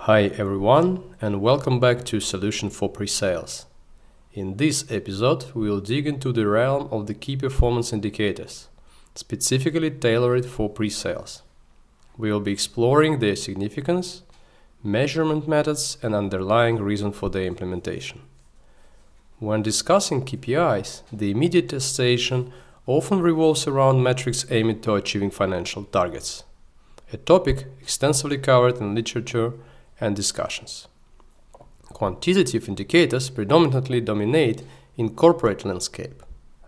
Hi everyone, and welcome back to Solution for Pre-Sales. In this episode, we will dig into the realm of the key performance indicators, specifically tailored for pre-sales. We will be exploring their significance, measurement methods, and underlying reason for their implementation. When discussing KPIs, the immediate station often revolves around metrics aimed to achieving financial targets, a topic extensively covered in literature and discussions. Quantitative indicators predominantly dominate in corporate landscape.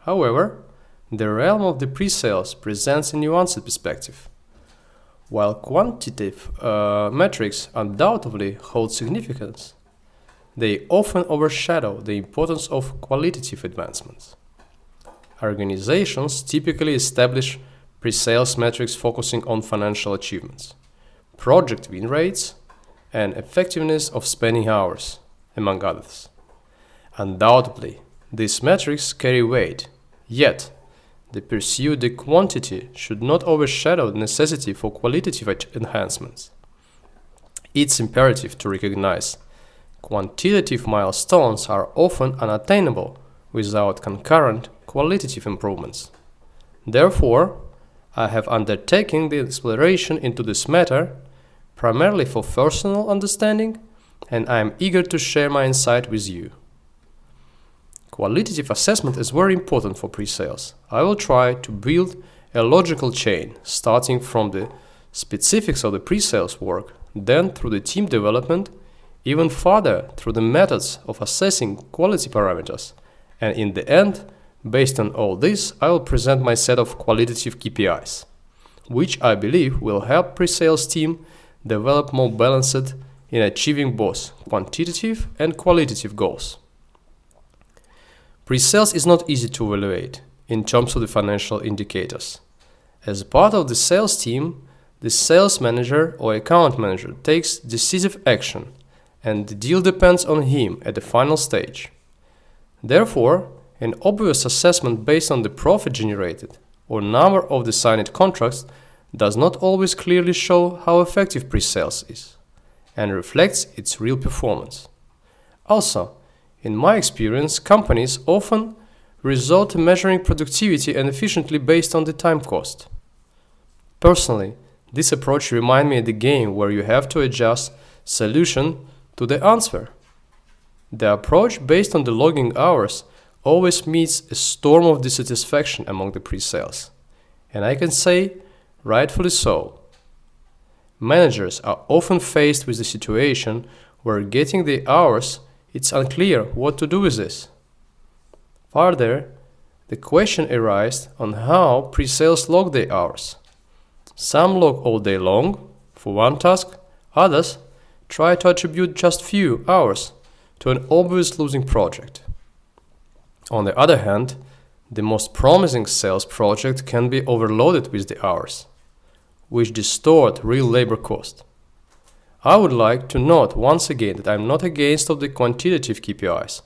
However, the realm of the pre-sales presents a nuanced perspective. While quantitative metrics undoubtedly hold significance, they often overshadow the importance of qualitative advancements. Organizations typically establish pre-sales metrics focusing on financial achievements, project win rates, and effectiveness of spending hours, among others. Undoubtedly, these metrics carry weight, yet the pursuit of the quantity should not overshadow the necessity for qualitative enhancements. It's imperative to recognize quantitative milestones are often unattainable without concurrent qualitative improvements. Therefore, I have undertaken the exploration into this matter primarily for personal understanding, and I am eager to share my insight with you. Qualitative assessment is very important for pre-sales. I will try to build a logical chain, starting from the specifics of the pre-sales work, then through the team development, even further through the methods of assessing quality parameters, and in the end, based on all this, I will present my set of qualitative KPIs, which I believe will help pre-sales team develop more balanced in achieving both quantitative and qualitative goals. Pre-sales is not easy to evaluate in terms of the financial indicators. As part of the sales team, the sales manager or account manager takes decisive action, and the deal depends on him at the final stage. Therefore, an obvious assessment based on the profit generated or number of the signed contracts does not always clearly show how effective pre-sales is and reflects its real performance. Also, in my experience, companies often resort to measuring productivity and efficiency based on the time cost. Personally, this approach reminds me of the game where you have to adjust solution to the answer. The approach based on the logging hours always meets a storm of dissatisfaction among the pre-sales, and I can say rightfully so. Managers are often faced with the situation where getting the hours, it's unclear what to do with this. Further, the question arises on how pre-sales log their hours. Some log all day long for one task, others try to attribute just few hours to an obvious losing project. On the other hand, the most promising sales project can be overloaded with the hours, which distort real labor cost. I would like to note once again that I'm not against of the quantitative KPIs,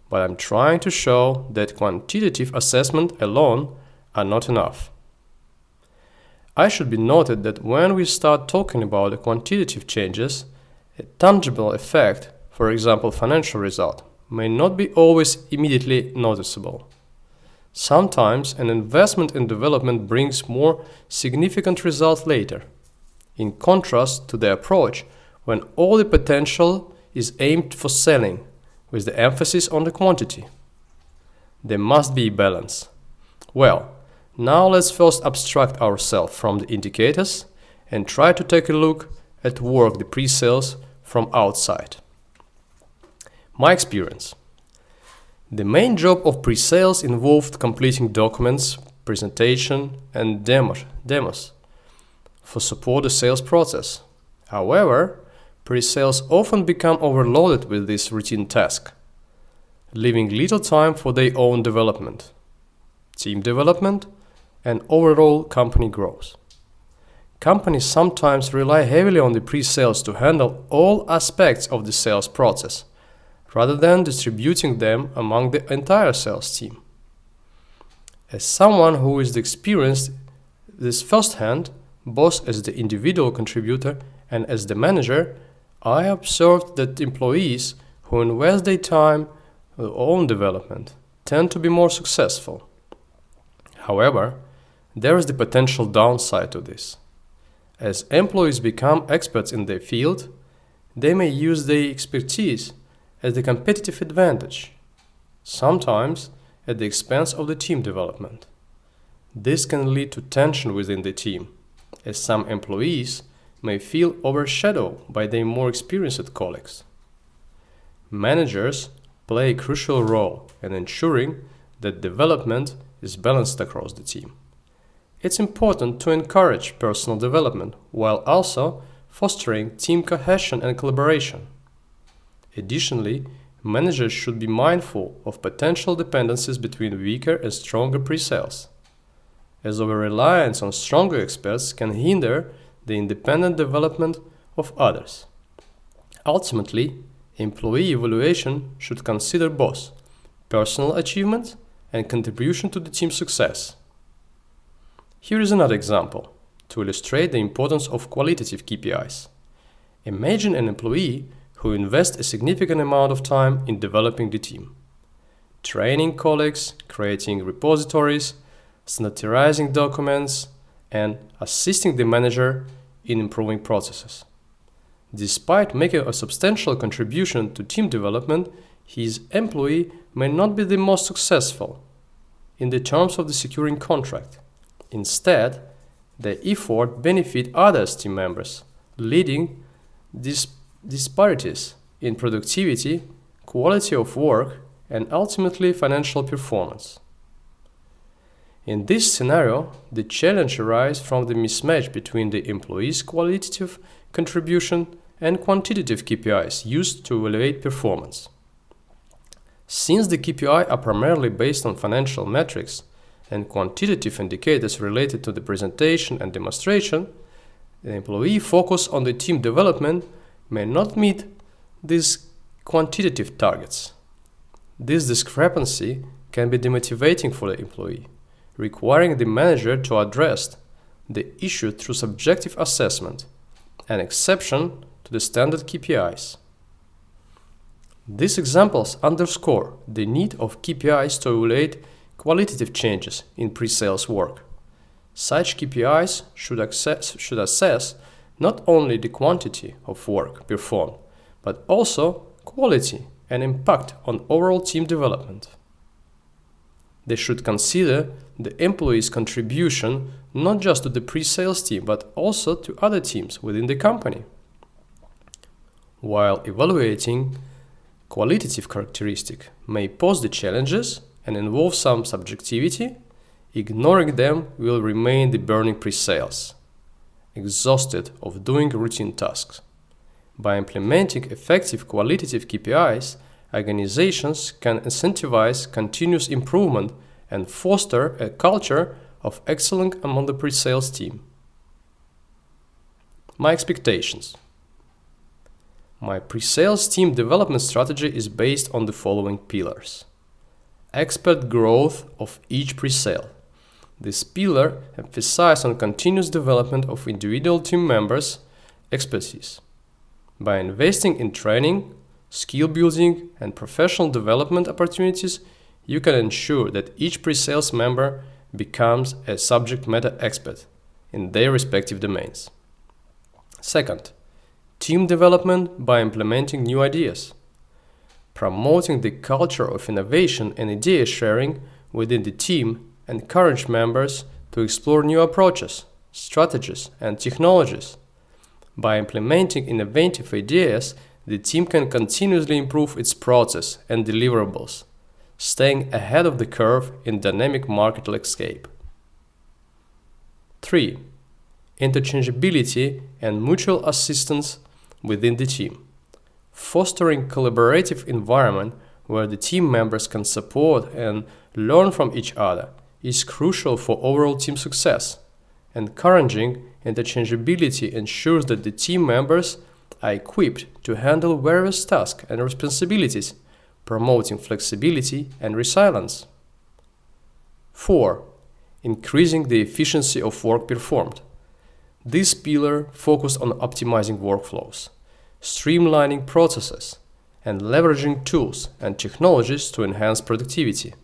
but I'm trying to show that quantitative assessment alone are not enough. I should be noted that when we start talking about the quantitative changes, a tangible effect, for example financial result, may not be always immediately noticeable. Sometimes an investment in development brings more significant results later, in contrast to the approach when all the potential is aimed for selling, with the emphasis on the quantity. There must be balance. Well, now let's first abstract ourselves from the indicators and try to take a look at work the pre-sales from outside. My experience. The main job of pre-sales involved completing documents, presentation, and demos for support the sales process. However, pre-sales often become overloaded with this routine task, leaving little time for their own development, team development, and overall company growth. Companies sometimes rely heavily on the pre-sales to handle all aspects of the sales process, rather than distributing them among the entire sales team. As someone who is experienced this firsthand, both as the individual contributor and as the manager, I observed that employees who invest their time in their own development tend to be more successful. However, there is the potential downside to this. As employees become experts in their field, they may use their expertise as a competitive advantage, sometimes at the expense of the team development. This can lead to tension within the team, as some employees may feel overshadowed by their more experienced colleagues. Managers play a crucial role in ensuring that development is balanced across the team. It's important to encourage personal development while also fostering team cohesion and collaboration. Additionally, managers should be mindful of potential dependencies between weaker and stronger pre-sales, as over-reliance on stronger experts can hinder the independent development of others. Ultimately, employee evaluation should consider both personal achievement and contribution to the team's success. Here is another example to illustrate the importance of qualitative KPIs. Imagine an employee who invests a significant amount of time in developing the team, training colleagues, creating repositories, standardizing documents, and assisting the manager in improving processes. Despite making a substantial contribution to team development, his employee may not be the most successful in the terms of the securing contract. Instead, the effort benefits other team members, leading disparities in productivity, quality of work, and ultimately financial performance. In this scenario, the challenge arises from the mismatch between the employee's qualitative contribution and quantitative KPIs used to evaluate performance. Since the KPIs are primarily based on financial metrics and quantitative indicators related to the presentation and demonstration, the employee focus on the team development may not meet these quantitative targets. This discrepancy can be demotivating for the employee, requiring the manager to address the issue through subjective assessment, an exception to the standard KPIs. These examples underscore the need of KPIs to evaluate qualitative changes in pre-sales work. Such KPIs should assess not only the quantity of work performed, but also quality and impact on overall team development. They should consider the employee's contribution not just to the pre-sales team, but also to other teams within the company. While evaluating qualitative characteristics may pose the challenges and involve some subjectivity, ignoring them will remain the burning pre-sales, exhausted of doing routine tasks. By implementing effective qualitative KPIs, organizations can incentivize continuous improvement and foster a culture of excellence among the pre-sales team. My expectations. My pre-sales team development strategy is based on the following pillars. Expert growth of each pre-sale. This pillar emphasizes on continuous development of individual team members' expertise. By investing in training, skill building, and professional development opportunities, you can ensure that each pre-sales member becomes a subject matter expert in their respective domains. Second, team development by implementing new ideas. Promoting the culture of innovation and idea sharing within the team encourage members to explore new approaches, strategies, and technologies. By implementing innovative ideas, the team can continuously improve its process and deliverables, staying ahead of the curve in dynamic market landscape. 3. Interchangeability and mutual assistance within the team. Fostering collaborative environment where the team members can support and learn from each other is crucial for overall team success. Encouraging interchangeability ensures that the team members are equipped to handle various tasks and responsibilities, promoting flexibility and resilience. 4. Increasing the efficiency of work performed. This pillar focuses on optimizing workflows, streamlining processes, and leveraging tools and technologies to enhance productivity.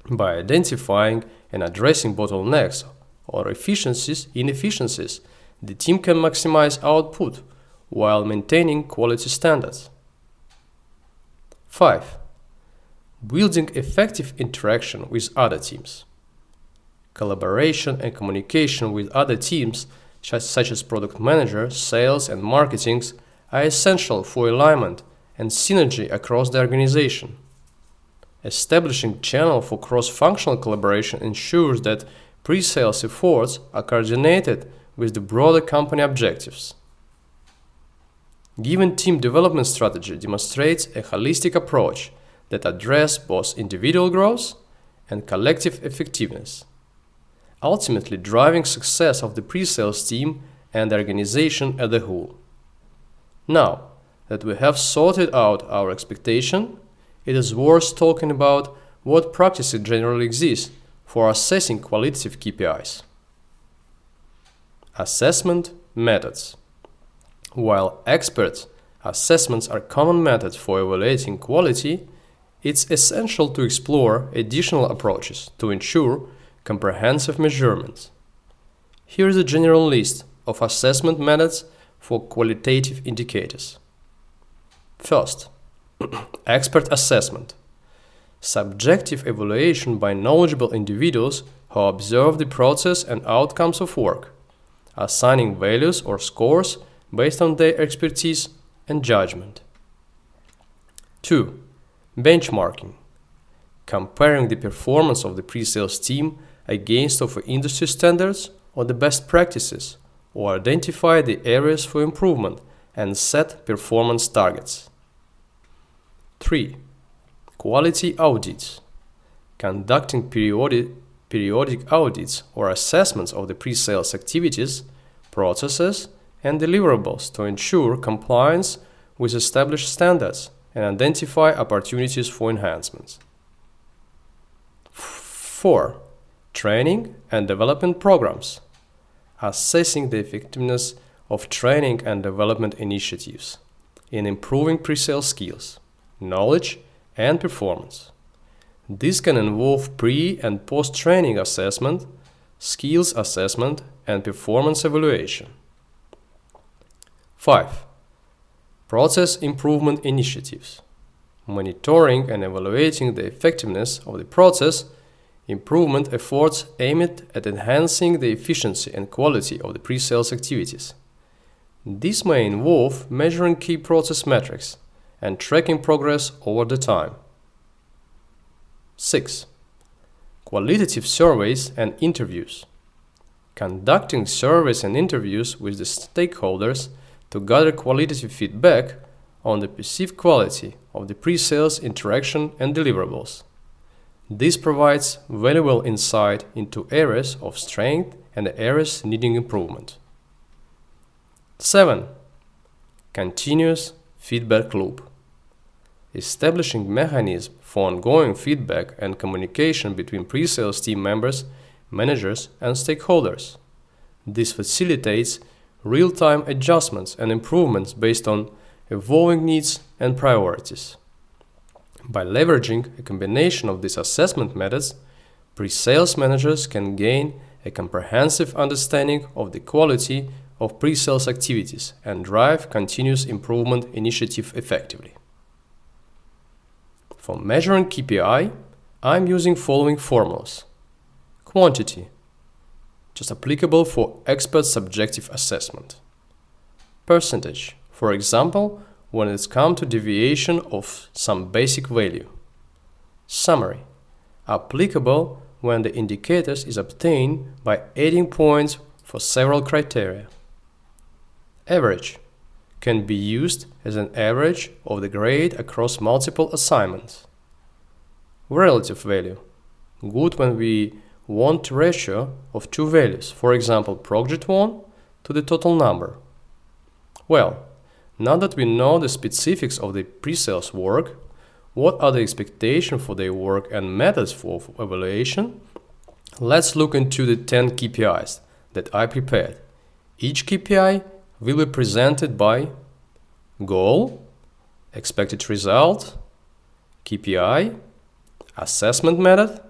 By identifying and addressing bottlenecks or inefficiencies, the team can maximize output while maintaining quality standards. 5. Building effective interaction with other teams. Collaboration and communication with other teams, such as product managers, sales, and marketing, are essential for alignment and synergy across the organization. Establishing channels for cross-functional collaboration ensures that pre-sales efforts are coordinated with the broader company objectives. Given team development strategy demonstrates a holistic approach that addresses both individual growth and collective effectiveness, ultimately driving success of the pre-sales team and the organization as a whole. Now that we have sorted out our expectation, it is worth talking about what practices generally exist for assessing qualitative KPIs. Assessment methods. While expert assessments are common methods for evaluating quality, it's essential to explore additional approaches to ensure comprehensive measurements. Here is a general list of assessment methods for qualitative indicators. First, expert assessment. Subjective evaluation by knowledgeable individuals who observe the process and outcomes of work, assigning values or scores based on their expertise and judgment. 2. Benchmarking. Comparing the performance of the pre-sales team against of industry standards or the best practices, or identify the areas for improvement and set performance targets. 3. Quality audits. Conducting periodic audits or assessments of the pre-sales activities, processes, and deliverables to ensure compliance with established standards and identify opportunities for enhancements. 4. Training and development programs. Assessing the effectiveness of training and development initiatives in improving pre-sales skills, knowledge, and performance. This can involve pre- and post-training assessment, skills assessment, and performance evaluation. 5. Process improvement initiatives. Monitoring and evaluating the effectiveness of the process improvement efforts aimed at enhancing the efficiency and quality of the pre-sales activities. This may involve measuring key process metrics and tracking progress over the time. 6. Qualitative surveys and interviews. Conducting surveys and interviews with the stakeholders to gather qualitative feedback on the perceived quality of the pre-sales interaction and deliverables. This provides valuable insight into areas of strength and areas needing improvement. 7. Continuous feedback loop. Establishing mechanisms for ongoing feedback and communication between pre-sales team members, managers, and stakeholders. This facilitates real-time adjustments and improvements based on evolving needs and priorities. By leveraging a combination of these assessment methods, pre-sales managers can gain a comprehensive understanding of the quality of pre-sales activities and drive continuous improvement initiative effectively. For measuring KPI, I'm using following formulas. Quantity, just applicable for expert subjective assessment. Percentage, for example, when it's come to deviation of some basic value. Summary, applicable when the indicators is obtained by adding points for several criteria. Average, can be used as an average of the grade across multiple assignments. Relative value, good when we want ratio of two values, for example, project 1 to the total number. Well, now that we know the specifics of the pre-sales work, what are the expectations for their work and methods for evaluation, let's look into the 10 KPIs that I prepared. Each KPI will be presented by goal, expected result, KPI, assessment method,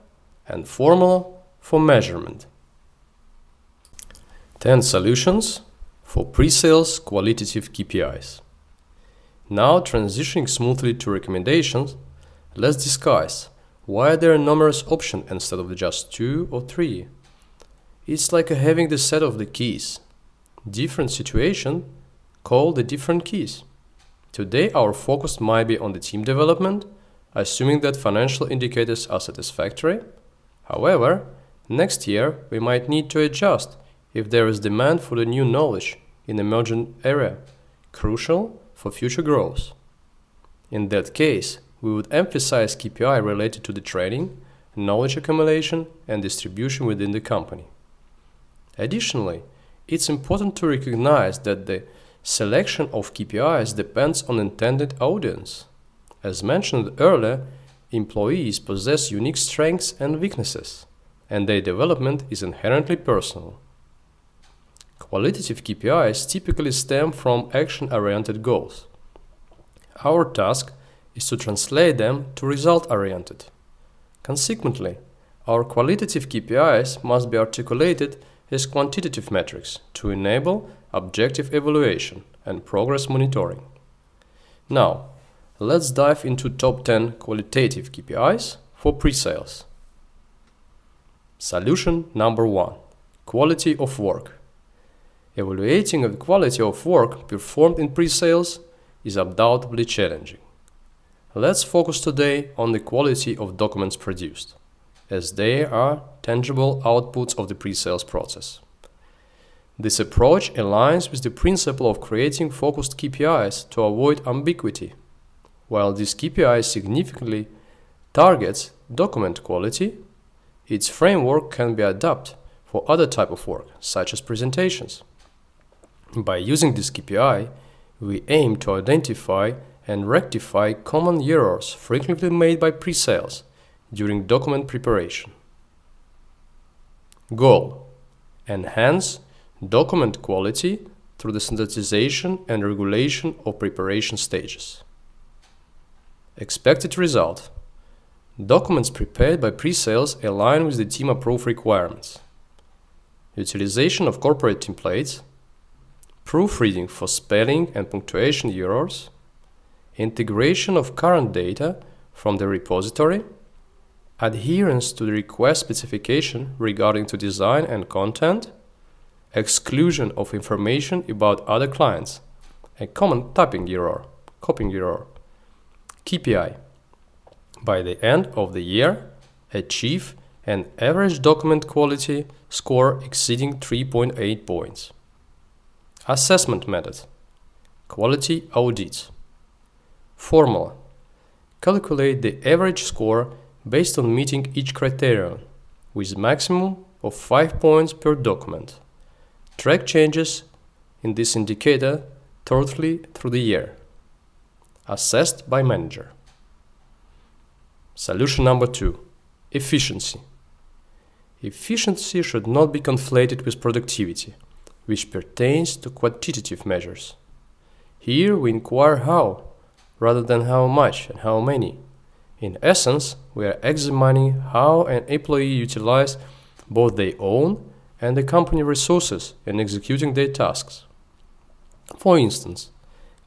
and formula for measurement. 10 solutions for pre-sales qualitative KPIs. Now transitioning smoothly to recommendations, let's discuss why there are numerous options instead of just 2 or 3. It's like having the set of the keys. Different situation call the different keys. Today our focus might be on the team development, assuming that financial indicators are satisfactory. However, next year we might need to adjust if there is demand for the new knowledge in emerging area, crucial for future growth. In that case, we would emphasize KPI related to the training, knowledge accumulation, and distribution within the company. Additionally, it's important to recognize that the selection of KPIs depends on intended audience. As mentioned earlier, employees possess unique strengths and weaknesses, and their development is inherently personal. Qualitative KPIs typically stem from action-oriented goals. Our task is to translate them to result-oriented. Consequently, our qualitative KPIs must be articulated as quantitative metrics to enable objective evaluation and progress monitoring. Now, let's dive into top 10 qualitative KPIs for pre-sales. Solution number 1. Quality of work. Evaluating the quality of work performed in pre-sales is undoubtedly challenging. Let's focus today on the quality of documents produced, as they are tangible outputs of the pre-sales process. This approach aligns with the principle of creating focused KPIs to avoid ambiguity. While this KPI significantly targets document quality, its framework can be adapted for other types of work, such as presentations. By using this KPI, we aim to identify and rectify common errors frequently made by pre-sales during document preparation. Goal: enhance document quality through the standardization and regulation of preparation stages. Expected result: documents prepared by pre-sales align with the team approved requirements. Utilization of corporate templates, proofreading for spelling and punctuation errors, integration of current data from the repository, adherence to the request specification regarding to design and content, exclusion of information about other clients, a common typing error, copying error. KPI: by the end of the year, achieve an average document quality score exceeding 3.8 points. Assessment method: quality audit. Formula: calculate the average score based on meeting each criterion, with maximum of 5 points per document. Track changes in this indicator thoroughly through the year. Assessed by manager. Solution number 2. Efficiency. Efficiency should not be conflated with productivity, which pertains to quantitative measures. Here we inquire how, rather than how much and how many. In essence, we are examining how an employee utilizes both their own and the company resources in executing their tasks. For instance,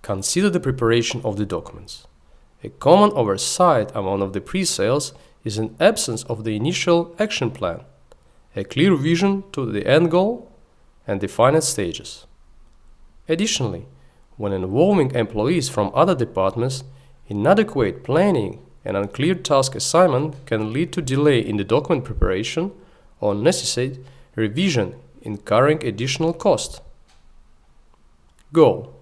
consider the preparation of the documents. A common oversight among the pre-sales is an absence of the initial action plan, a clear vision to the end goal, and defined stages. Additionally, when involving employees from other departments, inadequate planning and unclear task assignment can lead to delay in the document preparation or necessitate revision, incurring additional cost. Goal: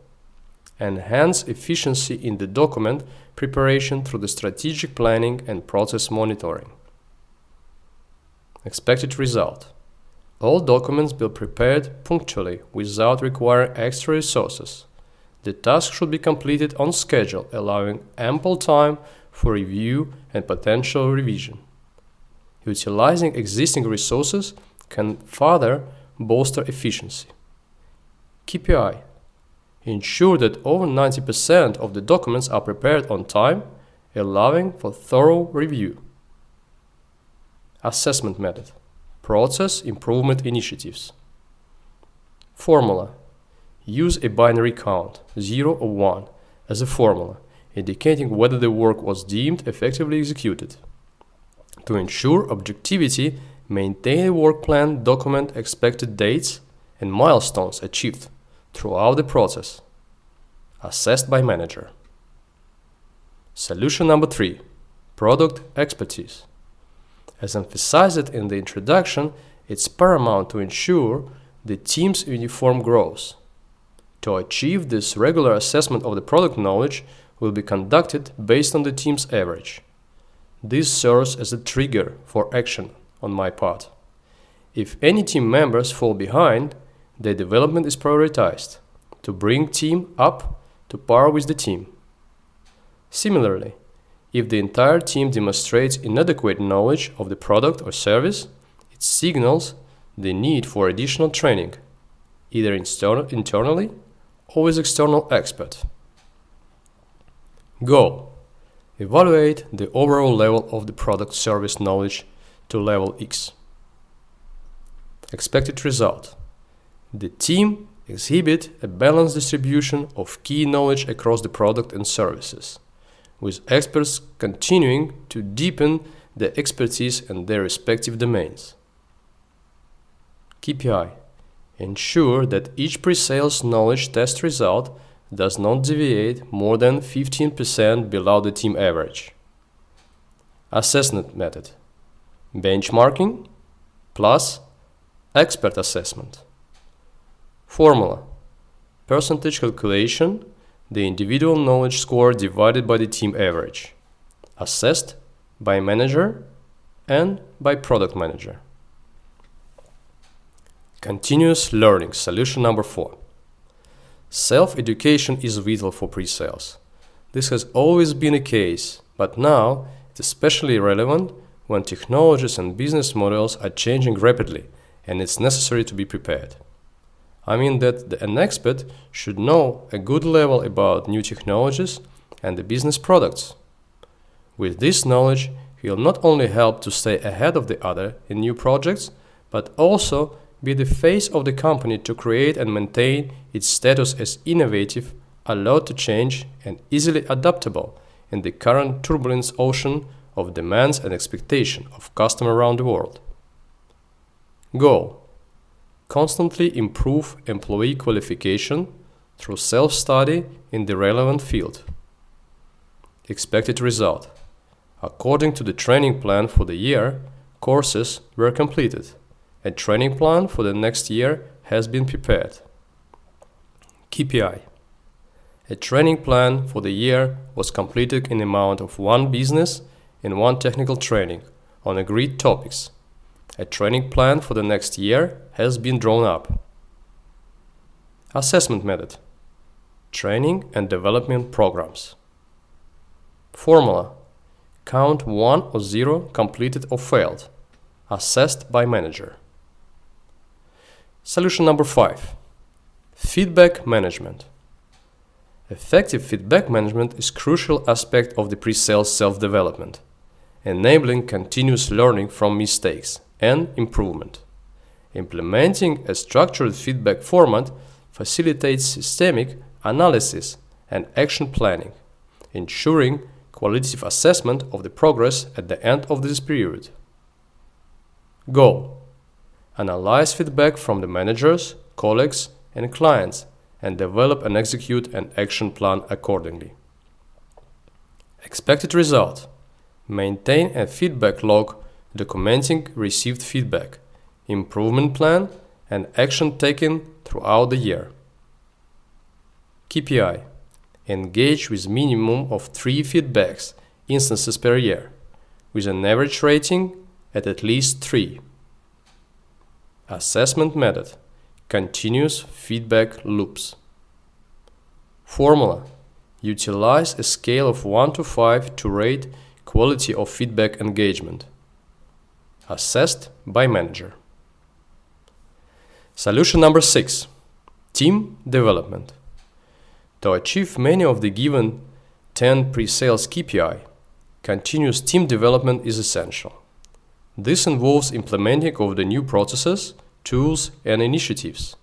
enhance efficiency in the document preparation through the strategic planning and process monitoring. Expected result: all documents be prepared punctually without requiring extra resources. The task should be completed on schedule, allowing ample time for review and potential revision. Utilizing existing resources can further bolster efficiency. KPI: Ensure that over 90% of the documents are prepared on time, allowing for thorough review. Assessment method. Process improvement initiatives. Formula. Use a binary count, 0 or 1, as a formula, indicating whether the work was deemed effectively executed. To ensure objectivity, maintain a work plan, document expected dates and milestones achieved throughout the process. Assessed by manager. Solution number 3. Product expertise. As emphasized in the introduction, it's paramount to ensure the team's uniform growth. To achieve this, regular assessment of the product knowledge will be conducted based on the team's average. This serves as a trigger for action on my part. If any team members fall behind, their development is prioritized to bring team up to par with the team. Similarly, if the entire team demonstrates inadequate knowledge of the product or service, it signals the need for additional training, either internally or with external expert. Goal: evaluate the overall level of the product service knowledge to level X. Expected result: the team exhibit a balanced distribution of key knowledge across the product and services, with experts continuing to deepen their expertise in their respective domains. KPI: ensure that each pre-sales knowledge test result does not deviate more than 15% below the team average. Assessment method: benchmarking plus expert assessment. Formula: percentage calculation, the individual knowledge score divided by the team average, assessed by manager and by product manager. Continuous learning. Solution number 4. Self-education is vital for pre-sales. This has always been a case, but now it's especially relevant when technologies and business models are changing rapidly and it's necessary to be prepared. I mean that an expert should know a good level about new technologies and the business products. With this knowledge, he'll not only help to stay ahead of the other in new projects, but also be the face of the company to create and maintain its status as innovative, allowed to change, and easily adaptable in the current turbulent ocean of demands and expectation of customers around the world. Goal: constantly improve employee qualification through self-study in the relevant field. Expected result: according to the training plan for the year, courses were completed. A training plan for the next year has been prepared. KPI: a training plan for the year was completed in the amount of 1 business and 1 technical training on agreed topics. A training plan for the next year has been drawn up. Assessment method: training and development programs. Formula: count 1 or 0 completed or failed, assessed by manager. Solution number 5. Feedback management. Effective feedback management is a crucial aspect of the pre-sales self-development, enabling continuous learning from mistakes and improvement. Implementing a structured feedback format facilitates systemic analysis and action planning, ensuring qualitative assessment of the progress at the end of this period. Goal: analyze feedback from the managers, colleagues, and clients, and develop and execute an action plan accordingly. Expected result: maintain a feedback log documenting received feedback, improvement plan, and action taken throughout the year. KPI: engage with minimum of 3 feedbacks instances per year, with an average rating at least 3. Assessment method: continuous feedback loops. Formula: utilize a scale of 1 to 5 to rate quality of feedback engagement. Assessed by manager. Solution number 6. Team development. To achieve many of the given 10 pre-sales KPI, continuous team development is essential. This involves implementing of the new processes, tools, and initiatives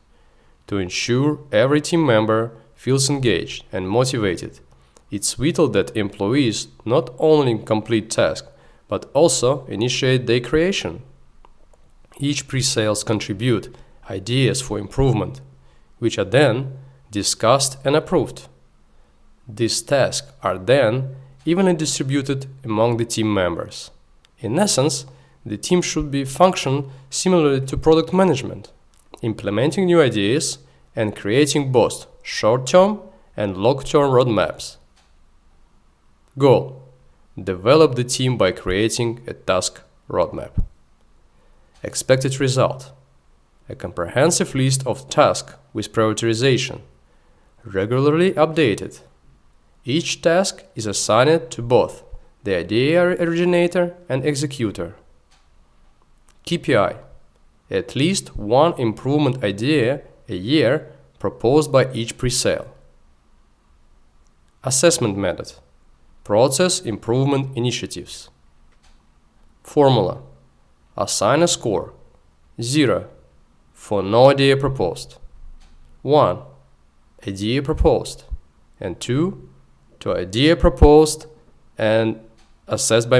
to ensure every team member feels engaged and motivated. It's vital that employees not only complete tasks but also initiate their creation. Each pre-sales contribute ideas for improvement, which are then discussed and approved. These tasks are then evenly distributed among the team members. In essence, the team should be function similarly to product management, implementing new ideas and creating both short-term and long-term roadmaps. Goal: develop the team by creating a task roadmap. Expected result: a comprehensive list of tasks with prioritization, regularly updated. Each task is assigned to both the idea originator and executor. KPI: at least one improvement idea a year proposed by each pre-sale. Assessment method: process improvement initiatives. Formula: assign a score 0 for no idea proposed, 1 idea proposed, and 2 to idea proposed and assessed by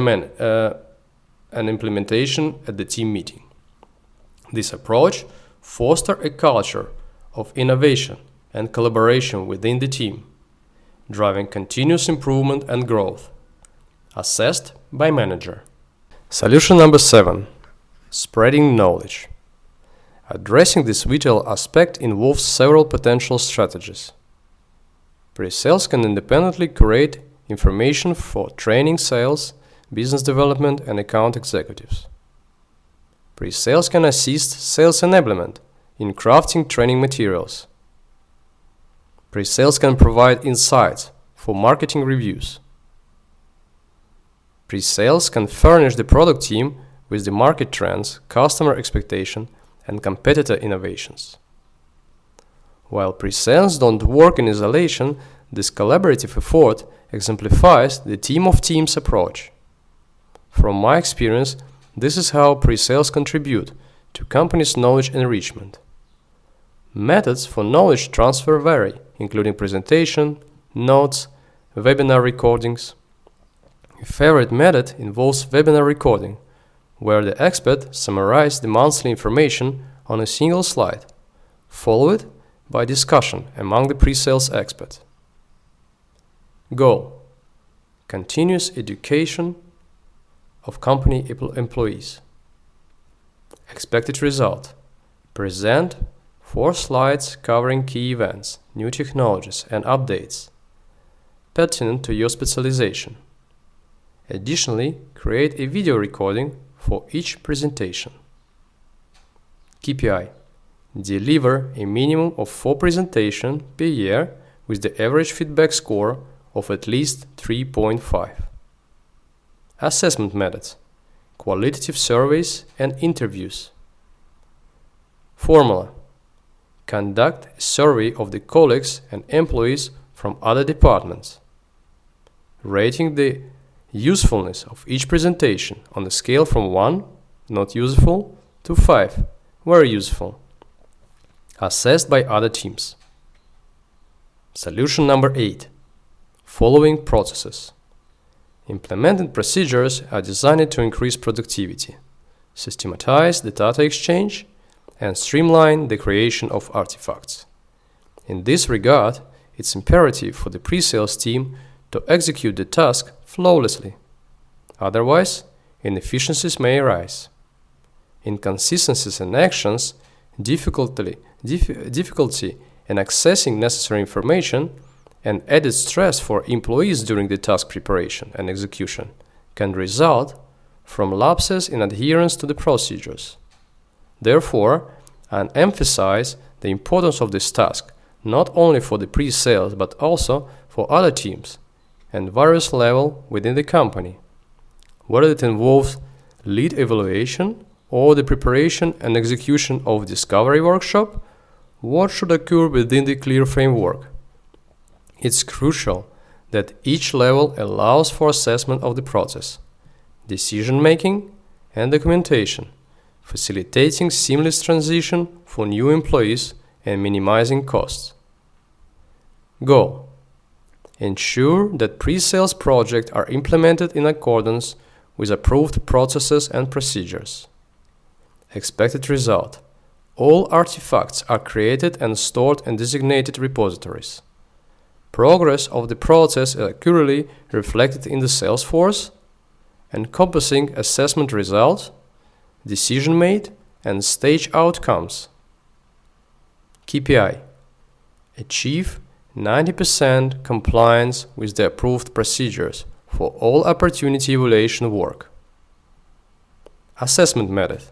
and implementation at the team meeting. This approach fosters a culture of innovation and collaboration within the team, driving continuous improvement and growth. Assessed by manager. Solution number 7. Spreading knowledge. Addressing this vital aspect involves several potential strategies. Pre-sales can independently curate information for training sales, business development, and account executives. Pre-sales can assist sales enablement in crafting training materials. Pre-sales can provide insights for marketing reviews. Pre-sales can furnish the product team with the market trends, customer expectation, and competitor innovations. While pre-sales don't work in isolation, this collaborative effort exemplifies the team of teams approach. From my experience, this is how pre-sales contribute to companies' knowledge enrichment. Methods for knowledge transfer vary, including presentation, notes, webinar recordings. A favorite method involves webinar recording, where the expert summarizes the monthly information on a single slide, followed by discussion among the pre-sales experts. Goal: continuous education of company employees. Expected result: present 4 slides covering key events, new technologies, and updates pertinent to your specialization. Additionally, create a video recording for each presentation. KPI: deliver a minimum of 4 presentations per year with the average feedback score of at least 3.5. Assessment methods: qualitative surveys and interviews. Formula: conduct a survey of the colleagues and employees from other departments, rating the usefulness of each presentation on a scale from 1, not useful, to 5, very useful, assessed by other teams. Solution number 8. Following processes. Implemented procedures are designed to increase productivity, systematize the data exchange, and streamline the creation of artifacts. In this regard, it's imperative for the pre-sales team to execute the task flawlessly. Otherwise, inefficiencies may arise. Inconsistencies in actions, difficulty in accessing necessary information, and added stress for employees during the task preparation and execution can result from lapses in adherence to the procedures. Therefore, I emphasize the importance of this task not only for the pre-sales but also for other teams and various levels within the company, whether it involves lead evaluation or the preparation and execution of discovery workshop. What should occur within the clear framework? It's crucial that each level allows for assessment of the process, decision-making, and documentation, facilitating seamless transition for new employees and minimizing costs. Goal: ensure that pre-sales projects are implemented in accordance with approved processes and procedures. Expected result: all artifacts are created and stored in designated repositories. Progress of the process is accurately reflected in the Salesforce, encompassing assessment results, decision made, and stage outcomes. KPI: achieve 90% compliance with the approved procedures for all opportunity evaluation work. Assessment method: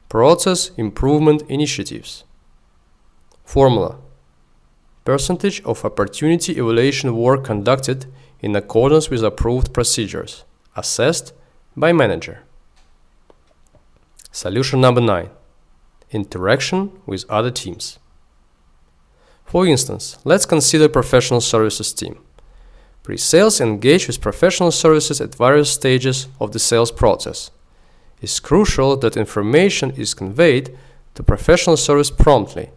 process improvement initiatives. Formula: percentage of opportunity evaluation work conducted in accordance with approved procedures, assessed by manager. Solution number 9. Interaction with other teams. For instance, let's consider professional services team. Pre-sales engage with professional services at various stages of the sales process. It's crucial that information is conveyed to professional service promptly,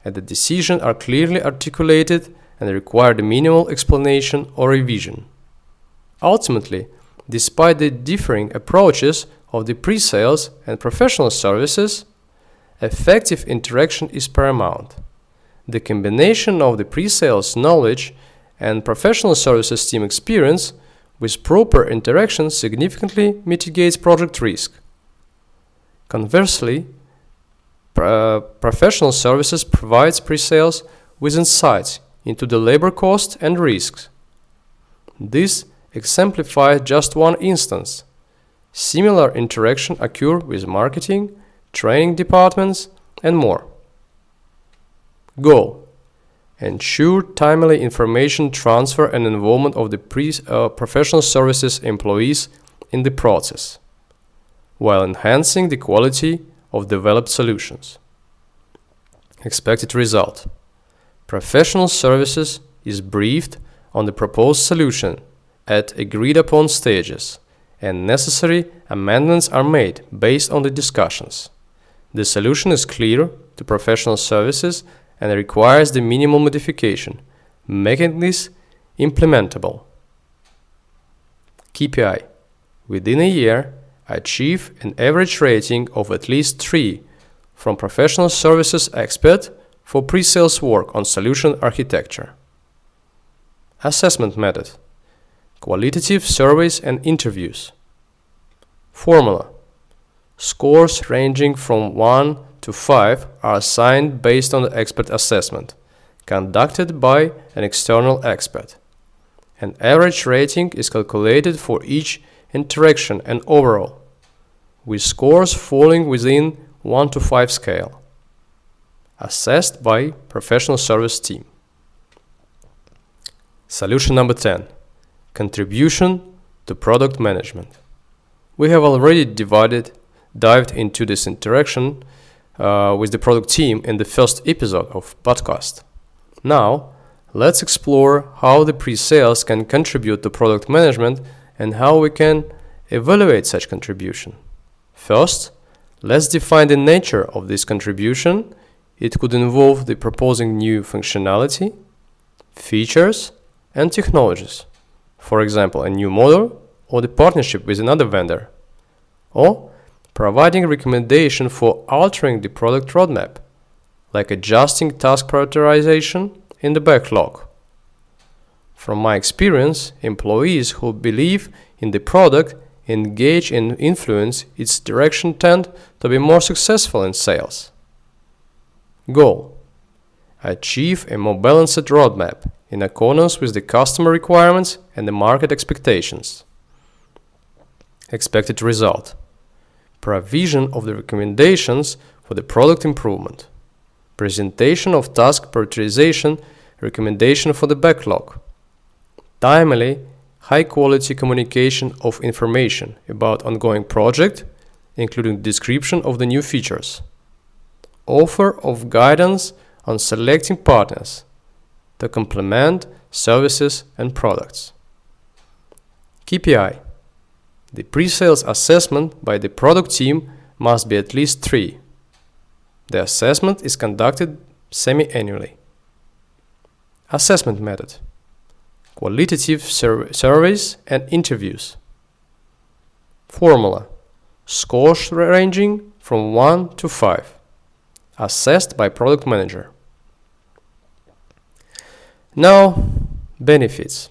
and the decisions are clearly articulated and require the minimal explanation or revision. Ultimately, despite the differing approaches of the pre-sales and professional services, effective interaction is paramount. The combination of the pre-sales knowledge and professional services team experience with proper interaction significantly mitigates project risk. Conversely, professional services provides pre-sales with insights into the labor cost and risks. This exemplifies just one instance. Similar interaction occur with marketing, training departments, and more. Goal: ensure timely information transfer and involvement of the professional services employees in the process, while enhancing the quality of developed solutions. Expected result: professional services is briefed on the proposed solution at agreed upon stages, and necessary amendments are made based on the discussions. The solution is clear to professional services and requires the minimal modification, making this implementable. KPI: within a year, achieve an average rating of at least 3 from professional services expert for pre-sales work on solution architecture. Assessment method: qualitative surveys and interviews. Formula: scores ranging from 1 to 5 are assigned based on the expert assessment, conducted by an external expert. An average rating is calculated for each interaction and overall, with scores falling within 1 to 5 scale. Assessed by professional service team. Solution number 10. Contribution to product management. We have already dived into this interaction with the product team in the first episode of podcast. Now, let's explore how the pre-sales can contribute to product management and how we can evaluate such contribution. First, let's define the nature of this contribution. It could involve the proposing new functionality, features, and technologies. For example, a new model or the partnership with another vendor. Or providing recommendation for altering the product roadmap, like adjusting task prioritization in the backlog. From my experience, employees who believe in the product, engage and influence its direction tend to be more successful in sales. Goal: achieve a more balanced roadmap in accordance with the customer requirements and the market expectations. Expected result: provision of the recommendations for the product improvement, presentation of task prioritization recommendation for the backlog, timely, high-quality communication of information about ongoing project, including description of the new features, offer of guidance on selecting partners to complement services, and products. KPI. The pre-sales assessment by the product team must be at least 3. The assessment is conducted semi-annually. Assessment method. Qualitative surveys and interviews. Formula. Scores ranging from 1 to 5. Assessed by product manager. Now, benefits.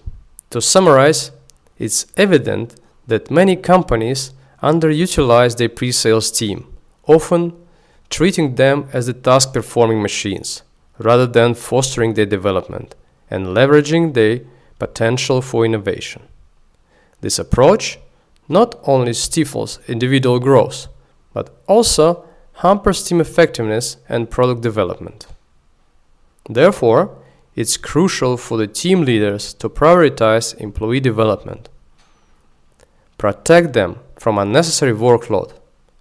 To summarize, it's evident that many companies underutilize their pre-sales team, often treating them as the task-performing machines, rather than fostering their development and leveraging their potential for innovation. This approach not only stifles individual growth, but also hampers team effectiveness and product development. Therefore, it's crucial for the team leaders to prioritize employee development, protect them from unnecessary workload,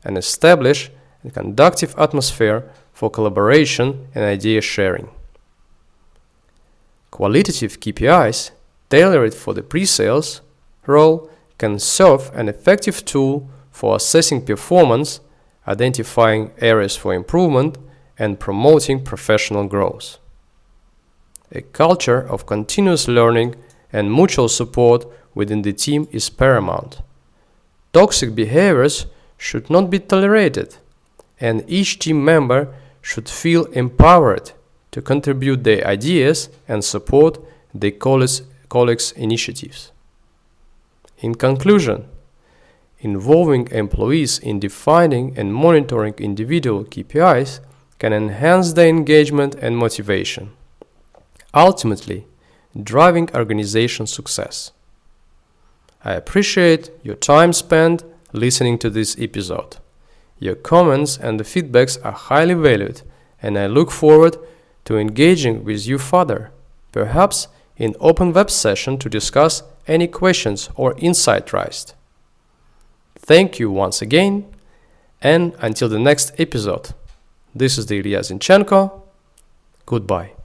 and establish a conducive atmosphere for collaboration and idea sharing. Qualitative KPIs tailored for the pre-sales role can serve an effective tool for assessing performance, identifying areas for improvement, and promoting professional growth. A culture of continuous learning and mutual support within the team is paramount. Toxic behaviors should not be tolerated, and each team member should feel empowered to contribute their ideas and support their colleagues' initiatives. In conclusion, involving employees in defining and monitoring individual KPIs can enhance their engagement and motivation, ultimately driving organization success. I appreciate your time spent listening to this episode. Your comments and the feedbacks are highly valued, and I look forward to engaging with you further, perhaps in open web session to discuss any questions or insight raised. Thank you once again, and until the next episode, this is the Ilya Zinchenko. Goodbye.